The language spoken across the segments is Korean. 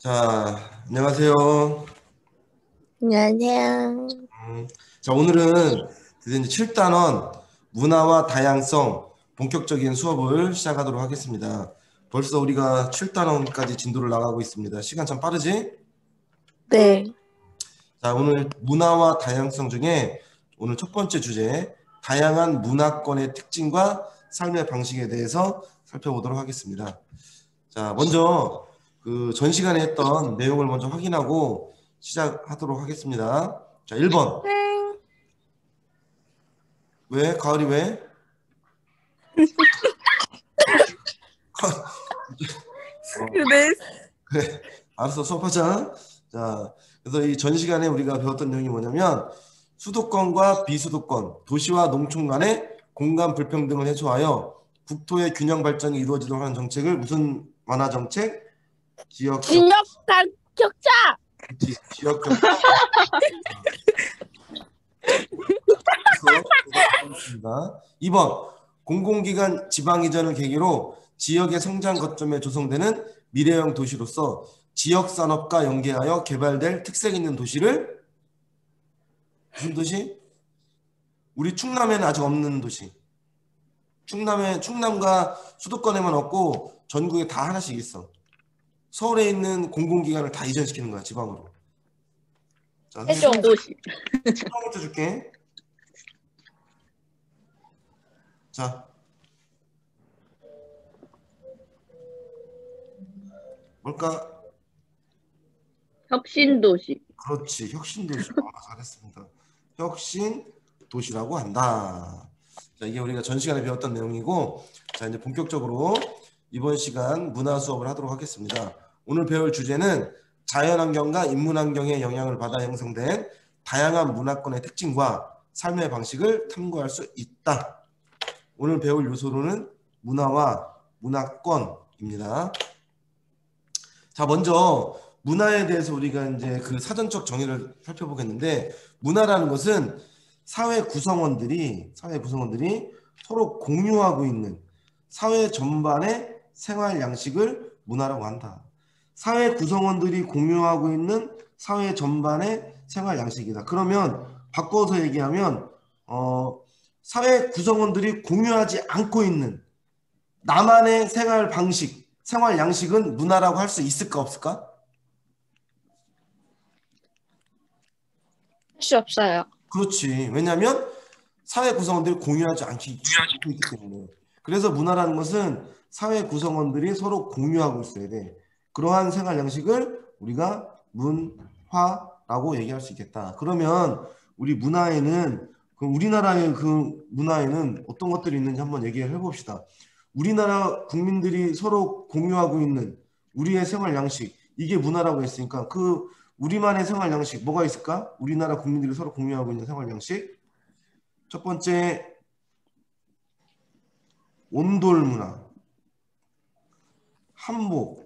자, 안녕하세요. 안녕하세요. 자, 오늘은 드디어 이제 7단원 문화와 다양성 본격적인 수업을 시작하도록 하겠습니다. 벌써 우리가 7단원까지 진도를 나가고 있습니다. 시간 참 빠르지? 네. 자, 오늘 문화와 다양성 중에 오늘 첫 번째 주제, 다양한 문화권의 특징과 삶의 방식에 대해서 살펴보도록 하겠습니다. 자, 먼저 그 전 시간에 했던 내용을 먼저 확인하고 시작하도록 하겠습니다. 자, 1번. 왜? 가을이 왜? 네. 그래. 알았어, 수업하자. 자, 그래서 이 전 시간에 우리가 배웠던 내용이 뭐냐면 수도권과 비수도권, 도시와 농촌 간의 공간 불평등을 해소하여 국토의 균형 발전이 이루어지도록 하는 정책을 무슨 완화 정책? 지역적 격차. 지역적 2번 공공기관 지방 이전을 계기로 지역의 성장 거점에 조성되는 미래형 도시로서 지역 산업과 연계하여 개발될 특색 있는 도시를 무슨 도시? 우리 충남에는 아직 없는 도시. 충남과 수도권에만 없고 전국에 다 하나씩 있어. 서울에 있는 공공기관을 다 이전시키는 거야, 지방으로. 자, 해적도시. 처음부터 줄게. 자, 뭘까? 혁신도시. 그렇지, 혁신도시. 잘했습니다. 혁신도시라고 한다. 자, 이게 우리가 전 시간에 배웠던 내용이고, 자, 이제 본격적으로 이번 시간 문화 수업을 하도록 하겠습니다. 오늘 배울 주제는 자연환경과 인문환경의 영향을 받아 형성된 다양한 문화권의 특징과 삶의 방식을 탐구할 수 있다. 오늘 배울 요소로는 문화와 문화권입니다. 자, 먼저 문화에 대해서 우리가 이제 그 사전적 정의를 살펴보겠는데, 문화라는 것은 사회 구성원들이 서로 공유하고 있는 사회 전반의 생활 양식을 문화라고 한다. 사회 구성원들이 공유하고 있는 사회 전반의 생활 양식이다. 그러면 바꿔서 얘기하면 사회 구성원들이 공유하지 않고 있는 나만의 생활 방식, 생활 양식은 문화라고 할 수 있을까 없을까? 할 수 없어요. 그렇지. 왜냐하면 사회 구성원들이 공유하지 않고 있기 때문에. 그래서 문화라는 것은 사회 구성원들이 서로 공유하고 있어야 돼. 그러한 생활 양식을 우리가 문화라고 얘기할 수 있겠다. 그러면 우리 문화에는 우리나라의 그 문화에는 어떤 것들이 있는지 한번 얘기를 해봅시다. 우리나라 국민들이 서로 공유하고 있는 우리의 생활 양식, 이게 문화라고 했으니까 그 우리만의 생활 양식 뭐가 있을까? 우리나라 국민들이 서로 공유하고 있는 생활 양식. 첫 번째, 온돌 문화. 한복.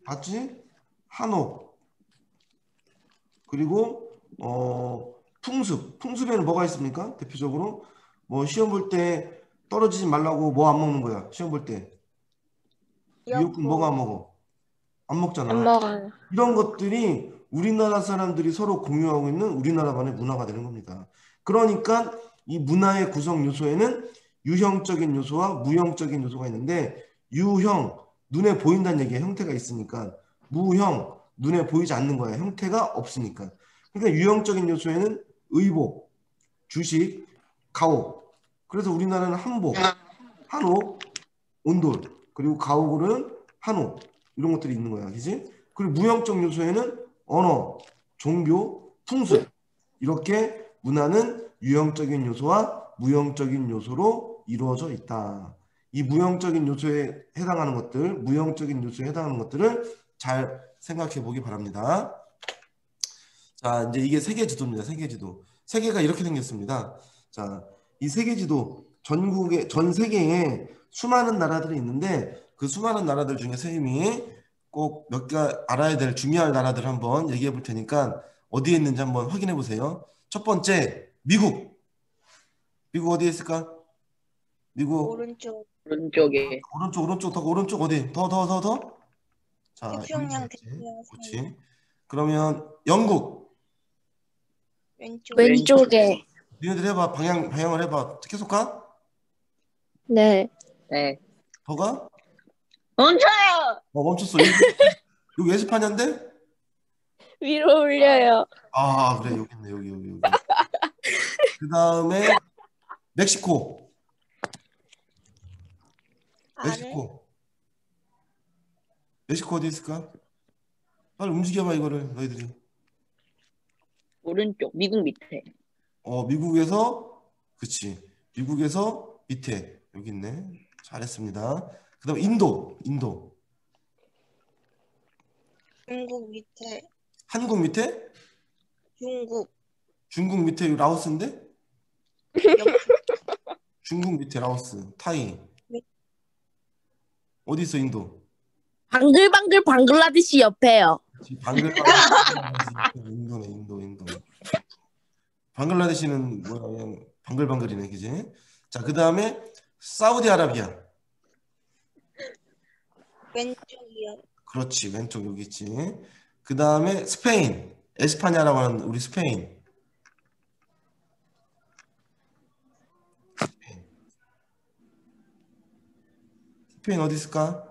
봤지? 한옥. 그리고 풍습. 풍습에는 뭐가 있습니까? 대표적으로 뭐 시험 볼 때 떨어지지 말라고 뭐 안 먹는 거야? 시험 볼 때. 미역국 뭐가 안 먹어? 안 먹잖아. 안 먹어요. 이런 것들이 우리나라 사람들이 서로 공유하고 있는 우리나라만의 문화가 되는 겁니다. 그러니까 이 문화의 구성 요소에는 유형적인 요소와 무형적인 요소가 있는데, 유형, 눈에 보인다는 얘기에 형태가 있으니까, 무형, 눈에 보이지 않는 거야. 형태가 없으니까. 그러니까 유형적인 요소에는 의복, 주식, 가옥. 그래서 우리나라는 한복, 한옥, 온돌, 그리고 가옥은 한옥, 이런 것들이 있는 거야. 그지? 그리고 무형적 요소에는 언어, 종교, 풍습, 이렇게 문화는 유형적인 요소와 무형적인 요소로 이루어져 있다. 이 무형적인 요소에 해당하는 것들, 무형적인 요소에 해당하는 것들을 잘 생각해 보기 바랍니다. 자, 이제 이게 세계 지도입니다. 세계 지도. 세계가 이렇게 생겼습니다. 자, 이 세계 지도, 전 세계에 수많은 나라들이 있는데, 그 수많은 나라들 중에 선생님이 꼭 몇 개 알아야 될 중요한 나라들 한번 얘기해 볼 테니까 어디에 있는지 한번 확인해 보세요. 첫 번째, 미국. 미국 어디에 있을까? 미국 오른쪽에. 오른쪽, 더 오른쪽 어디? 더. 자, 태평양 여기까지. 대西洋 그렇지. 그러면 영국. 왼쪽. 왼쪽에. 니네들 해봐. 방향을 해봐. 계속 가? 네. 네. 더 가? 멈춰요. 멈췄어. 여기 예습하냐인데? 위로 올려요. 아, 그래. 여기 있네. 여기. 그 다음에 멕시코. 아래. 멕시코 어디 있을까? 빨리 움직여봐 이거를 너희들이. 오른쪽 미국 밑에. 미국에서 그치. 미국에서 밑에 여기 있네. 잘했습니다. 그다음 인도. 중국 밑에. 한국 밑에? 중국. 중국 밑에 여기 라오스인데? 옆. 중국 밑에 라오스, 타이. 네. 어디 있어 인도? 방글방글 방글라데시 옆에요. 방글방글 인도. 방글라데시는 뭐야 그냥 방글방글이네 그지? 자, 그 다음에 사우디아라비아. 왼쪽이요. 그렇지, 왼쪽 여기 있지. 그 다음에 스페인, 에스파냐라고 하는 우리 스페인. 스페인 어디 있을까?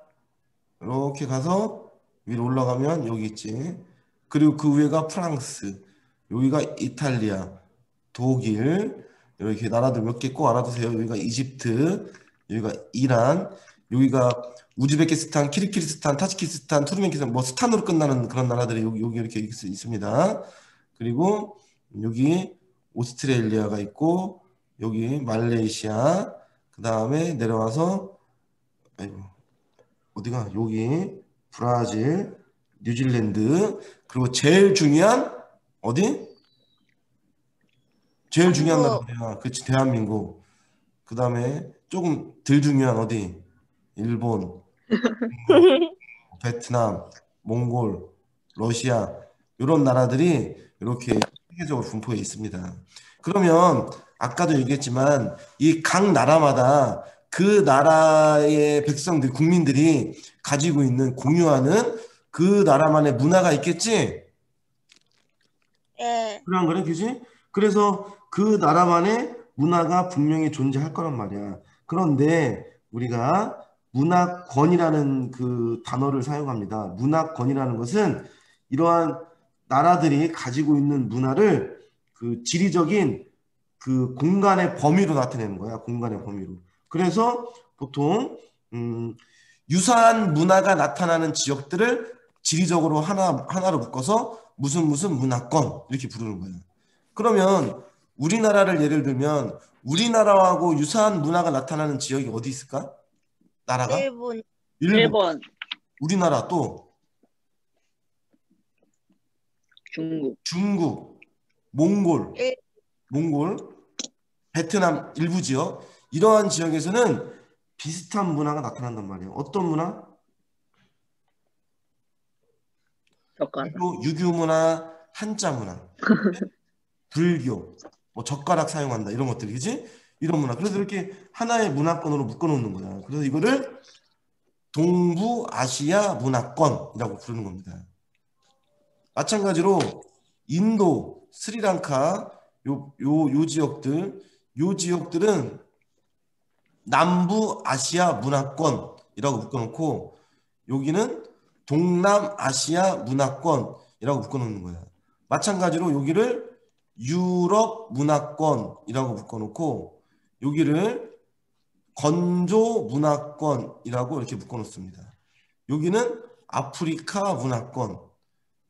이렇게 가서 위로 올라가면 여기 있지. 그리고 그 위에가 프랑스, 여기가 이탈리아, 독일, 이렇게 나라들 몇 개 꼭 알아두세요. 여기가 이집트, 여기가 이란, 여기가 우즈베키스탄, 키르기스탄, 타지키스탄, 투르멘키스탄, 뭐 스탄으로 끝나는 그런 나라들이 여기 이렇게 있습니다. 그리고 여기 오스트레일리아가 있고, 여기 말레이시아, 그 다음에 내려와서 아이고, 어디가 여기 브라질, 뉴질랜드, 그리고 제일 중요한 어디? 제일 중요한 나라야. 그렇지, 대한민국. 그 다음에 조금 덜 중요한 어디? 일본, 베트남, 몽골, 러시아 이런 나라들이 이렇게 세계적으로 분포해 있습니다. 그러면 아까도 얘기했지만 이 각 나라마다 그 나라의 백성들, 국민들이 가지고 있는 공유하는 그 나라만의 문화가 있겠지? 네. 그래, 그지? 그래서 그 나라만의 문화가 분명히 존재할 거란 말이야. 그런데 우리가 문화권이라는 그 단어를 사용합니다. 문화권이라는 것은 이러한 나라들이 가지고 있는 문화를 그 지리적인 그 공간의 범위로 나타내는 거야. 공간의 범위로. 그래서 보통 유사한 문화가 나타나는 지역들을 지리적으로 하나로 묶어서 무슨 문화권 이렇게 부르는 거예요. 그러면 우리나라를 예를 들면 우리나라하고 유사한 문화가 나타나는 지역이 어디 있을까? 나라가? 일본. 일본. 우리나라 또 중국, 몽골, 베트남 일부 지역, 이러한 지역에서는 비슷한 문화가 나타난단 말이에요. 어떤 문화? 유교 문화, 한자 문화, 불교, 뭐 젓가락 사용한다 이런 것들, 그지? 이런 문화. 그래서 이렇게 하나의 문화권으로 묶어놓는 거야. 그래서 이거를 동부아시아 문화권이라고 부르는 겁니다. 마찬가지로 인도, 스리랑카 요 지역들은 남부아시아 문화권이라고 묶어놓고 여기는 동남아시아 문화권이라고 묶어놓는 거야. 마찬가지로 여기를 유럽 문화권이라고 묶어놓고 여기를 건조 문화권이라고 이렇게 묶어놓습니다. 여기는 아프리카 문화권,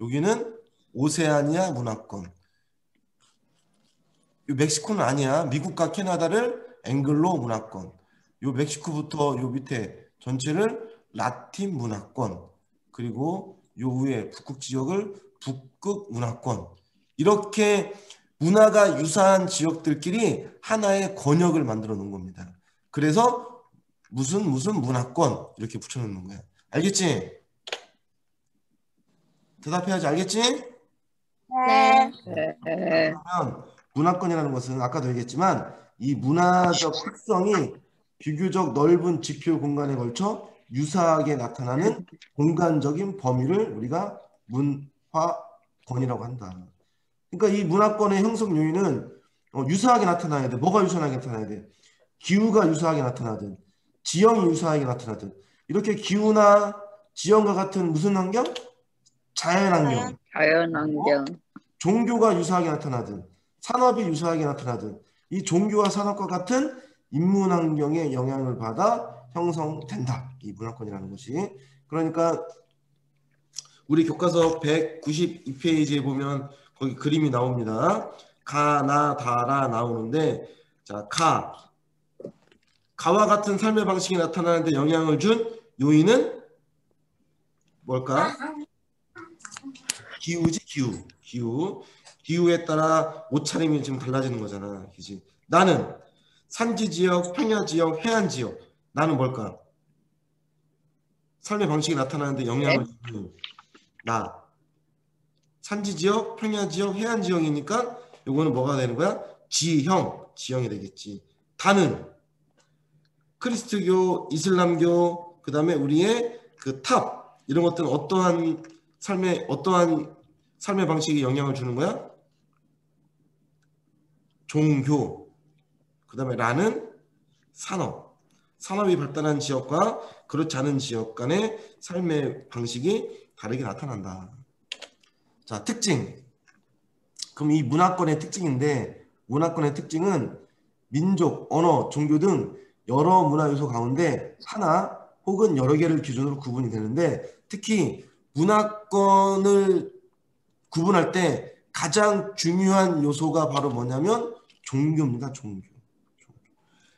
여기는 오세아니아 문화권. 멕시코는 아니야. 미국과 캐나다를 앵글로 문화권. 요 멕시코부터 요 밑에 전체를 라틴 문화권. 그리고 요 위에 북극 지역을 북극 문화권. 이렇게 문화가 유사한 지역들끼리 하나의 권역을 만들어 놓은 겁니다. 그래서 무슨 문화권 이렇게 붙여놓는 거야. 알겠지? 대답해야지. 알겠지? 네. 그러면 문화권이라는 것은 아까도 얘기했지만 이 문화적 특성이 비교적 넓은 지표 공간에 걸쳐 유사하게 나타나는 공간적인 범위를 우리가 문화권이라고 한다. 그러니까 이 문화권의 형성 요인은 유사하게 나타나야 돼. 뭐가 유사하게 나타나야 돼? 기후가 유사하게 나타나든 지형이 유사하게 나타나든 이렇게 기후나 지형과 같은 무슨 환경? 자연환경. 자연환경. 종교가 유사하게 나타나든 산업이 유사하게 나타나든 이 종교와 산업과 같은 인문환경의 영향을 받아 형성된다. 이 문화권이라는 것이. 그러니까 우리 교과서 192페이지에 보면 거기 그림이 나옵니다. 가, 나, 다라 나오는데 자, 가와 같은 삶의 방식이 나타나는데 영향을 준 요인은 뭘까? 기후지, 기후. 기후에 따라 옷차림이 지금 달라지는 거잖아. 그지? 나는 산지 지역, 평야 지역, 해안 지역. 나는 뭘까? 삶의 방식이 나타나는데 영향을 주는 나. 산지 지역, 평야 지역, 해안 지역이니까 요거는 뭐가 되는 거야? 지형이 되겠지. 다는 크리스트교, 이슬람교, 그 다음에 우리의 그 탑 이런 것들은 어떠한 삶의 방식에 영향을 주는 거야? 종교. 그 다음에 라는 산업이 발달한 지역과 그렇지 않은 지역 간의 삶의 방식이 다르게 나타난다. 자, 특징. 그럼 이 문화권의 특징인데 문화권의 특징은 민족, 언어, 종교 등 여러 문화 요소 가운데 하나 혹은 여러 개를 기준으로 구분이 되는데 특히 문화권을 구분할 때 가장 중요한 요소가 바로 뭐냐면 종교입니다. 종교.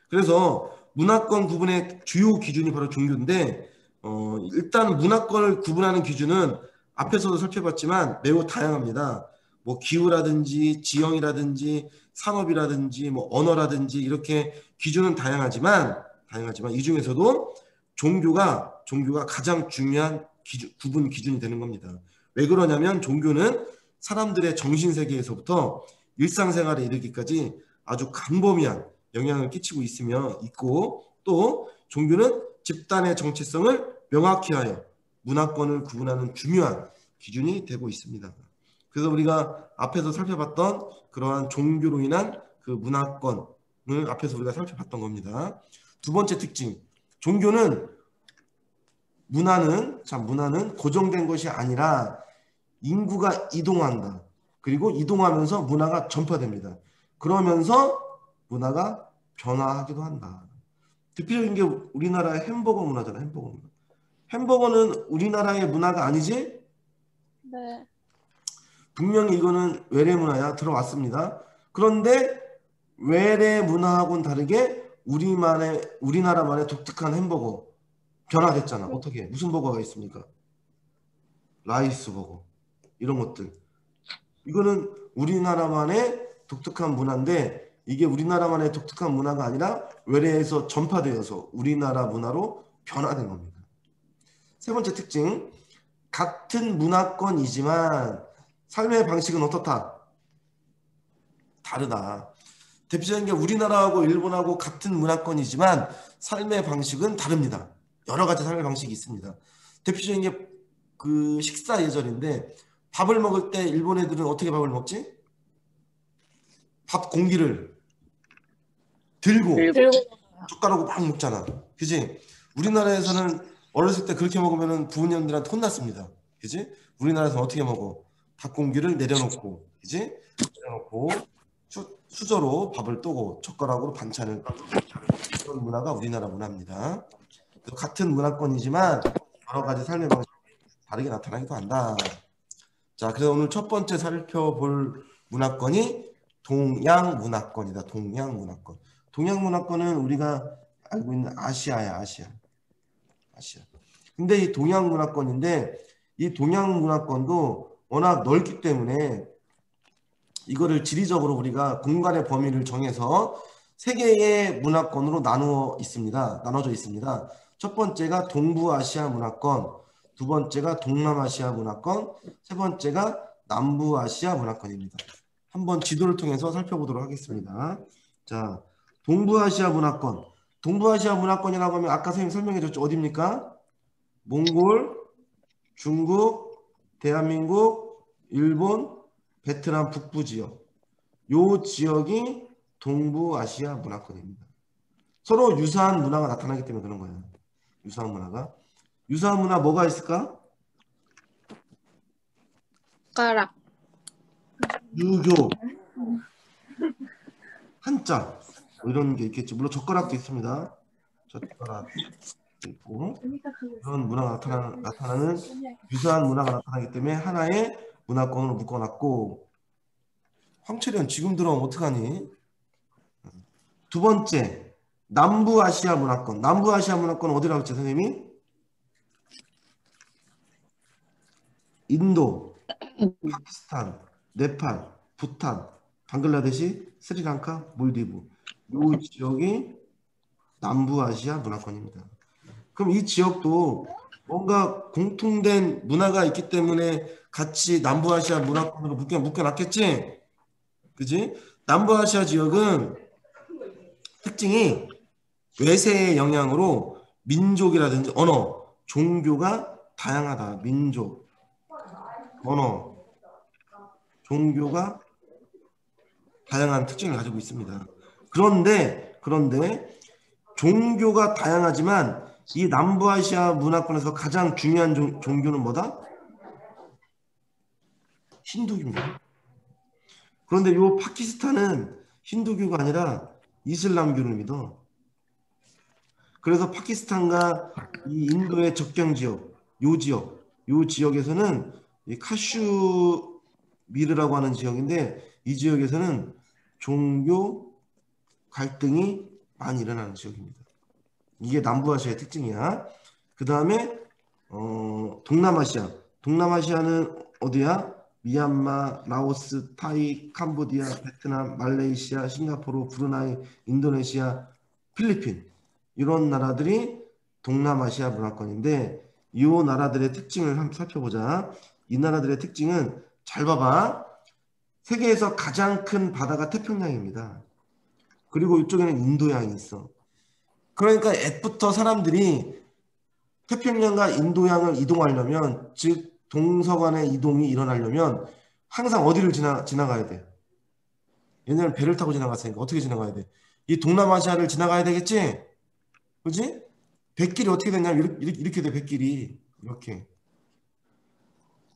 그래서 문화권 구분의 주요 기준이 바로 종교인데 일단 문화권을 구분하는 기준은 앞에서도 살펴봤지만 매우 다양합니다. 뭐 기후라든지 지형이라든지 산업이라든지 뭐 언어라든지 이렇게 기준은 다양하지만 이 중에서도 종교가 가장 중요한 구분 기준이 되는 겁니다. 왜 그러냐면 종교는 사람들의 정신세계에서부터 일상생활에 이르기까지 아주 광범위한 영향을 끼치고 있고 또 종교는 집단의 정체성을 명확히 하여 문화권을 구분하는 중요한 기준이 되고 있습니다. 그래서 우리가 앞에서 살펴봤던 그러한 종교로 인한 그 문화권을 앞에서 우리가 살펴봤던 겁니다. 두 번째 특징, 문화는 고정된 것이 아니라 인구가 이동한다. 그리고 이동하면서 문화가 전파됩니다. 그러면서 문화가 변화하기도 한다. 대표적인 게 우리나라의 햄버거 문화잖아. 햄버거 문화. 햄버거는 우리나라의 문화가 아니지? 네. 분명히 이거는 외래 문화야. 들어왔습니다. 그런데 외래 문화하고는 다르게 우리나라만의 독특한 햄버거 변화됐잖아. 어떻게? 무슨 버거가 있습니까? 라이스 버거. 이런 것들. 이거는 우리나라만의 독특한 문화인데 이게 우리나라만의 독특한 문화가 아니라 외래에서 전파되어서 우리나라 문화로 변화된 겁니다. 세 번째 특징, 같은 문화권이지만 삶의 방식은 어떻다? 다르다. 대표적인 게 우리나라하고 일본하고 같은 문화권이지만 삶의 방식은 다릅니다. 여러 가지 삶의 방식이 있습니다. 대표적인 게 그 식사 예절인데 밥을 먹을 때 일본 애들은 어떻게 밥을 먹지? 밥 공기를 들고 젓가락으로 막 먹잖아. 그지? 우리나라에서는 어렸을 때 그렇게 먹으면 부모님들한테 혼났습니다. 그지? 우리나라에서는 어떻게 먹어? 밥 공기를 내려놓고, 그지? 내려놓고 수저로 밥을 뜨고 젓가락으로 반찬을 따고 그런 문화가 우리나라 문화입니다. 같은 문화권이지만 여러 가지 삶의 방식이 다르게 나타나기도 한다. 자, 그래서 오늘 첫 번째 살펴볼 문화권이 동양 문화권이다. 동양 문화권. 동양 문화권은 우리가 알고 있는 아시아야, 아시아. 근데 이 동양 문화권인데 이 동양 문화권도 워낙 넓기 때문에 이거를 지리적으로 우리가 공간의 범위를 정해서 세 개의 문화권으로 나눠져 있습니다. 첫 번째가 동부아시아 문화권, 두 번째가 동남아시아 문화권, 세 번째가 남부아시아 문화권입니다. 한번 지도를 통해서 살펴보도록 하겠습니다. 자, 동부아시아 문화권. 동부아시아 문화권이라고 하면 아까 선생님 설명해 줬죠. 어디입니까? 몽골, 중국, 대한민국, 일본, 베트남 북부 지역. 요 지역이 동부아시아 문화권입니다. 서로 유사한 문화가 나타나기 때문에 그런 거예요. 유사한 문화가. 유사한 문화 뭐가 있을까? 젓가락. 유교, 한자 뭐 이런 게 있겠죠. 물론 젓가락도 있습니다. 젓가락 있고 그런 문화가 나타나는 유사한 문화가 나타나기 때문에 하나의 문화권으로 묶어놨고 황철현 지금 들어오면 어떡하니? 두 번째 남부아시아 문화권. 남부아시아 문화권은 어디라고 했죠 선생님이? 인도, 파키스탄, 네팔, 부탄, 방글라데시, 스리랑카, 몰디브 이 지역이 남부아시아 문화권입니다. 그럼 이 지역도 뭔가 공통된 문화가 있기 때문에 같이 남부아시아 문화권으로 묶여놨겠지? 그지? 남부아시아 지역은 특징이 외세의 영향으로 민족이라든지 언어, 종교가 다양하다. 민족, 언어, 종교가 다양한 특징을 가지고 있습니다. 그런데 종교가 다양하지만 이 남부아시아 문화권에서 가장 중요한 종교는 뭐다? 힌두교입니다. 그런데 이 파키스탄은 힌두교가 아니라 이슬람교를 믿어. 그래서 파키스탄과 이 인도의 접경 지역, 요 지역에서는 이 카슈미르라고 하는 지역인데 이 지역에서는 종교 갈등이 많이 일어나는 지역입니다. 이게 남부아시아의 특징이야. 그 다음에 동남아시아는 어디야? 미얀마, 라오스, 타이, 캄보디아, 베트남, 말레이시아, 싱가포르, 브루나이, 인도네시아, 필리핀 이런 나라들이 동남아시아 문화권인데 이 나라들의 특징을 한번 살펴보자. 이 나라들의 특징은 잘 봐봐. 세계에서 가장 큰 바다가 태평양입니다. 그리고 이쪽에는 인도양이 있어. 그러니까 옛부터 사람들이 태평양과 인도양을 이동하려면 즉 동서간의 이동이 일어나려면 항상 어디를 지나가야 돼? 옛날에 배를 타고 지나갔으니까 어떻게 지나가야 돼? 이 동남아시아를 지나가야 되겠지? 그지? 백길이 어떻게 되냐면 이렇게 돼. 백길이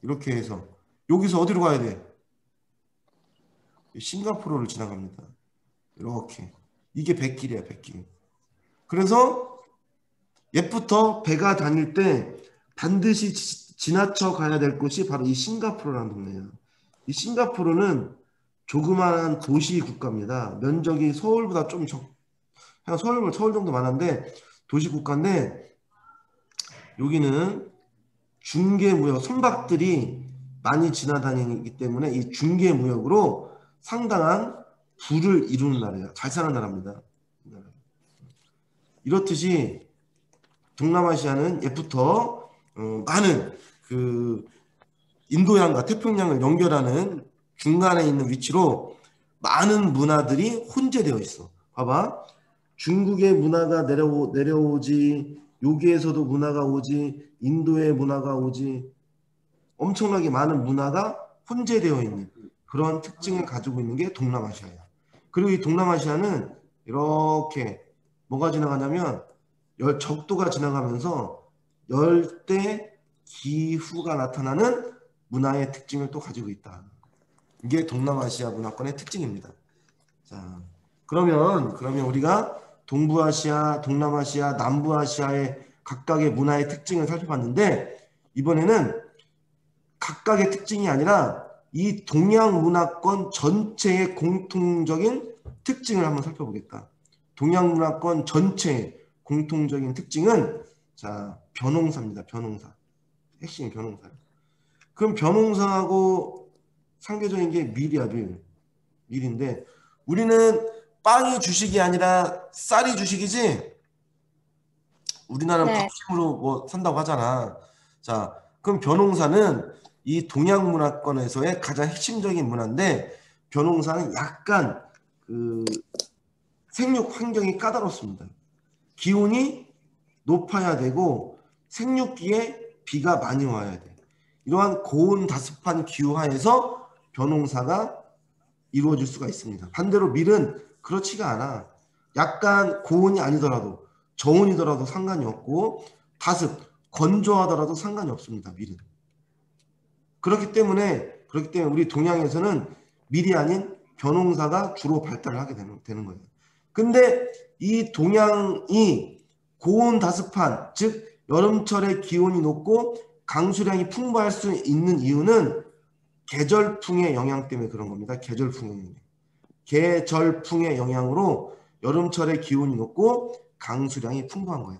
이렇게 해서 여기서 어디로 가야 돼? 싱가포르를 지나갑니다. 이렇게 이게 백길이야. 백길. 그래서 옛부터 배가 다닐 때 반드시 지나쳐 가야 될 곳이 바로 이 싱가포르라는 동네예요. 이 싱가포르는 조그마한 도시 국가입니다. 면적이 서울보다 좀 그냥 서울 정도 많은데 도시 국가인데 여기는 중개무역 선박들이 많이 지나다니기 때문에 이 중개무역으로 상당한 부를 이루는 나라예요. 잘 사는 나라입니다. 이렇듯이 동남아시아는 옛부터 많은 그 인도양과 태평양을 연결하는 중간에 있는 위치로 많은 문화들이 혼재되어 있어. 봐봐. 중국의 문화가 내려오지, 여기에서도 문화가 오지, 인도의 문화가 오지, 엄청나게 많은 문화가 혼재되어 있는 그런 특징을 가지고 있는 게 동남아시아야. 그리고 이 동남아시아는 이렇게 뭐가 지나가냐면 적도가 지나가면서 열대 기후가 나타나는 문화의 특징을 또 가지고 있다. 이게 동남아시아 문화권의 특징입니다. 자, 그러면 우리가 동부아시아, 동남아시아, 남부아시아의 각각의 문화의 특징을 살펴봤는데 이번에는 각각의 특징이 아니라 이 동양 문화권 전체의 공통적인 특징을 한번 살펴보겠다. 동양 문화권 전체의 공통적인 특징은 자, 벼농사입니다. 벼농사. 핵심 벼농사. 그럼 벼농사하고 상대적인 게 밀이야, 밀. 밀인데 우리는 빵이 주식이 아니라 쌀이 주식이지? 우리나라는 네. 밥심으로 뭐 산다고 하잖아. 자, 그럼 벼농사는 이 동양 문화권에서의 가장 핵심적인 문화인데 벼농사는 약간 그 생육 환경이 까다롭습니다. 기온이 높아야 되고 생육기에 비가 많이 와야 돼. 이러한 고온 다습한 기후 하에서 벼농사가 이루어질 수가 있습니다. 반대로 밀은 그렇지가 않아. 약간 고온이 아니더라도 저온이더라도 상관이 없고 다습, 건조하더라도 상관이 없습니다. 밀은. 그렇기 때문에 우리 동양에서는 밀이 아닌 벼농사가 주로 발달을 하게 되는 거예요. 근데 이 동양이 고온 다습한, 즉 여름철에 기온이 높고 강수량이 풍부할 수 있는 이유는 계절풍의 영향 때문에 그런 겁니다. 계절풍의 영향. 계절풍의 영향으로 여름철에 기온이 높고 강수량이 풍부한 거예요.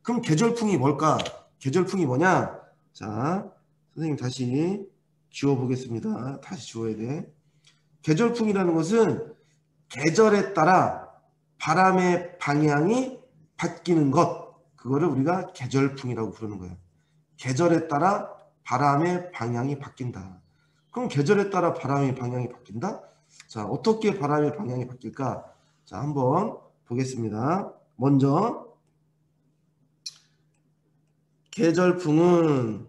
그럼 계절풍이 뭘까? 계절풍이 뭐냐? 자, 선생님 다시 지워보겠습니다. 다시 지워야 돼. 계절풍이라는 것은 계절에 따라 바람의 방향이 바뀌는 것, 그거를 우리가 계절풍이라고 부르는 거예요. 계절에 따라 바람의 방향이 바뀐다. 그럼 계절에 따라 바람의 방향이 바뀐다? 자, 어떻게 바람의 방향이 바뀔까? 자, 한번 보겠습니다. 먼저 계절풍은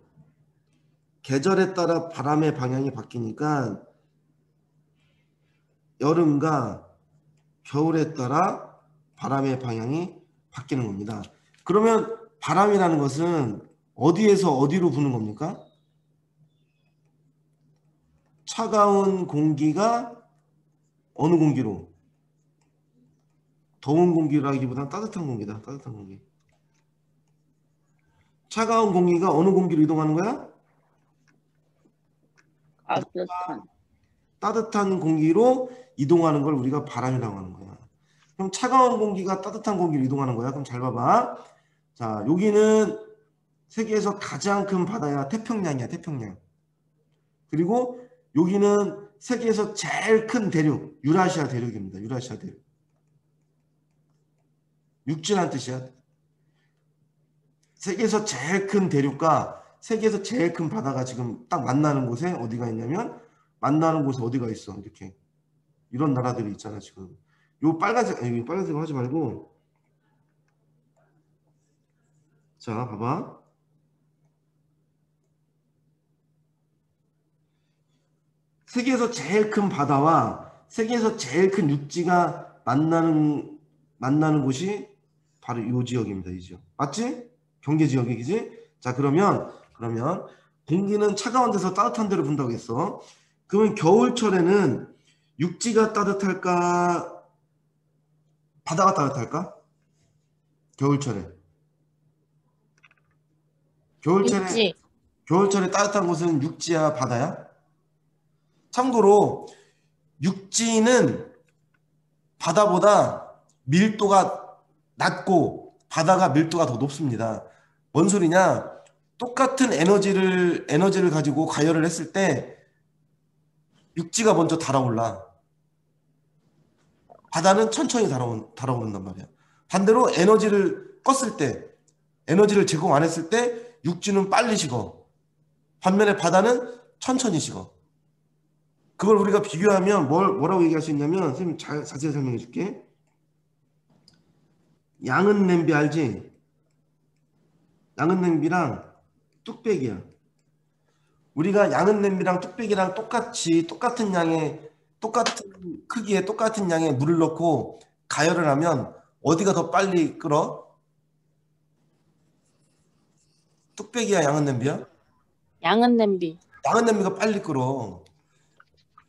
계절에 따라 바람의 방향이 바뀌니까 여름과 겨울에 따라 바람의 방향이 바뀌는 겁니다. 그러면 바람이라는 것은 어디에서 어디로 부는 겁니까? 차가운 공기가 어느 공기로? 더운 공기라기보다는 따뜻한 공기다. 따뜻한 공기. 차가운 공기가 어느 공기로 이동하는 거야? 따뜻한. 따뜻한 공기로 이동하는 걸 우리가 바람이라고 하는 거야. 그럼 차가운 공기가 따뜻한 공기로 이동하는 거야. 그럼 잘 봐봐. 자, 여기는 세계에서 가장 큰 바다야. 태평양이야. 태평양. 그리고 여기는 세계에서 제일 큰 대륙. 유라시아 대륙입니다. 유라시아 대륙. 육지란 뜻이야. 세계에서 제일 큰 대륙과 세계에서 제일 큰 바다가 지금 딱 만나는 곳에 어디가 있냐면, 만나는 곳에 어디가 있어. 이렇게 이런 나라들이 있잖아. 지금 요 빨간색, 아니 빨간색 하지 말고, 자 봐봐. 세계에서 제일 큰 바다와 세계에서 제일 큰 육지가 만나는 곳이 바로 이 지역입니다. 이 지역 맞지? 경계 지역이지? 자, 그러면 공기는 차가운 데서 따뜻한 데로 분다고 했어. 그러면 겨울철에는 육지가 따뜻할까? 바다가 따뜻할까? 겨울철에 육지. 겨울철에 따뜻한 곳은 육지야, 바다야? 참고로 육지는 바다보다 밀도가 낮고 바다가 밀도가 더 높습니다. 뭔 소리냐? 똑같은 에너지를 가지고 가열을 했을 때 육지가 먼저 달아올라. 바다는 천천히 달아오른단 말이야. 반대로 에너지를 껐을 때, 에너지를 제공 안 했을 때 육지는 빨리 식어. 반면에 바다는 천천히 식어. 그걸 우리가 비교하면 뭐라고 얘기할 수 있냐면, 선생님 자세히 설명해 줄게. 양은 냄비 알지? 양은 냄비랑 뚝배기야. 우리가 양은 냄비랑 뚝배기랑 똑같은 양의, 똑같은 크기에 똑같은 양의 물을 넣고 가열을 하면 어디가 더 빨리 끓어? 뚝배기야, 양은 냄비야? 양은 냄비. 양은 냄비가 빨리 끓어.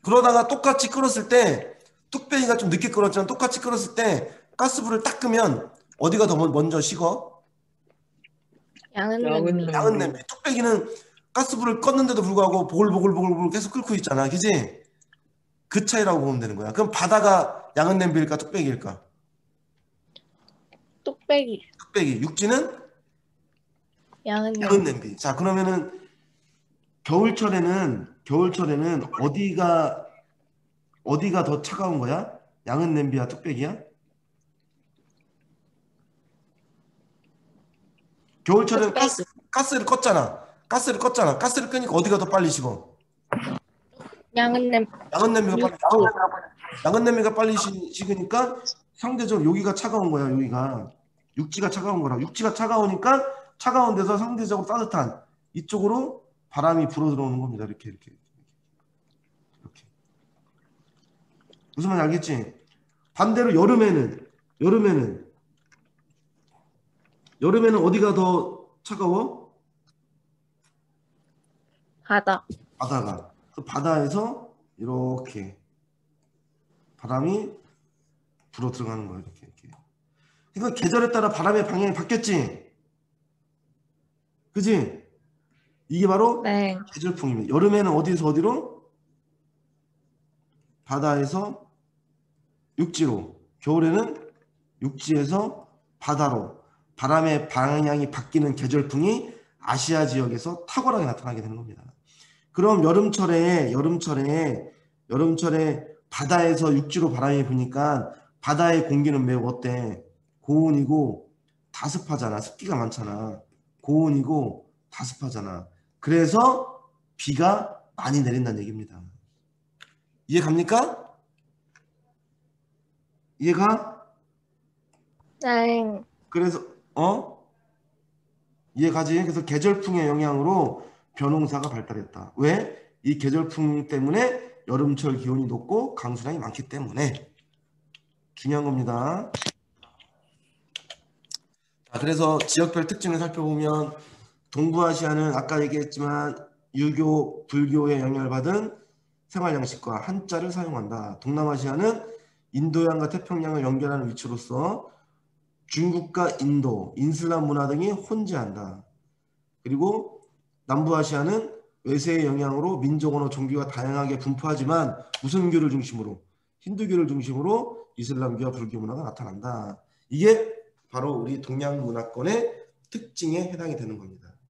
그러다가 똑같이 끓었을 때, 뚝배기가 좀 늦게 끓었지만 똑같이 끓었을 때 가스불을 딱 끄면 어디가 더 먼저 식어? 양은 냄비. 양은 냄비. 뚝배기는 가스불을 껐는데도 불구하고 보글보글 계속 끓고 있잖아. 그지? 그 차이라고 보면 되는 거야. 그럼 바다가 양은 냄비일까 뚝배기일까? 뚝배기. 뚝배기. 육지는 양은 양은 냄비. 냄비. 자, 그러면은 겨울철에는 어디가 더 차가운 거야? 양은 냄비야, 뚝배기야? 겨울철에는 뚝배기. 가스를 껐잖아. 가스를 끄니까 어디가 더 빨리 식어? 양은 냄비. 양은 냄비가 빨리 식으니까 상대적으로 여기가 차가운 거야. 여기가 육지가 차가운 거라. 육지가 차가우니까 차가운 데서 상대적으로 따뜻한 이쪽으로 바람이 불어 들어오는 겁니다. 이렇게. 무슨 말인지 알겠지? 반대로 여름에는 어디가 더 차가워? 바다. 바다가. 그 바다에서 이렇게 바람이 불어 들어가는 거예요. 이렇게. 그러니까 계절에 따라 바람의 방향이 바뀌었지? 그지? 이게 바로 네. 계절풍입니다. 여름에는 어디에서 어디로? 바다에서 육지로. 겨울에는 육지에서 바다로. 바람의 방향이 바뀌는 계절풍이 아시아 지역에서 탁월하게 나타나게 되는 겁니다. 그럼 여름철에 바다에서 육지로 바람이 부니까 바다의 공기는 매우 어때? 고온이고 다습하잖아. 습기가 많잖아. 고온이고 다습하잖아. 그래서 비가 많이 내린다는 얘기입니다. 이해 갑니까? 이해가? 네. 그래서 이해가지? 그래서 계절풍의 영향으로 벼농사가 발달했다. 왜? 이 계절풍 때문에 여름철 기온이 높고 강수량이 많기 때문에 중요한 겁니다. 자, 그래서 지역별 특징을 살펴보면 동부아시아는 아까 얘기했지만 유교, 불교의 영향을 받은 생활 양식과 한자를 사용한다. 동남아시아는 인도양과 태평양을 연결하는 위치로서 중국과 인도, 인슬람 문화 등이 혼재한다. 그리고 남부아시아는 외세의 영향으로 민족, 언어, 종교가 다양하게 분포하지만 무슨 교를 중심으로? 힌두교를 중심으로 이슬람교와 불교 문화가 나타난다. 이게 바로 우리 동양 문화권의 특징에 해당이 되는 겁니다.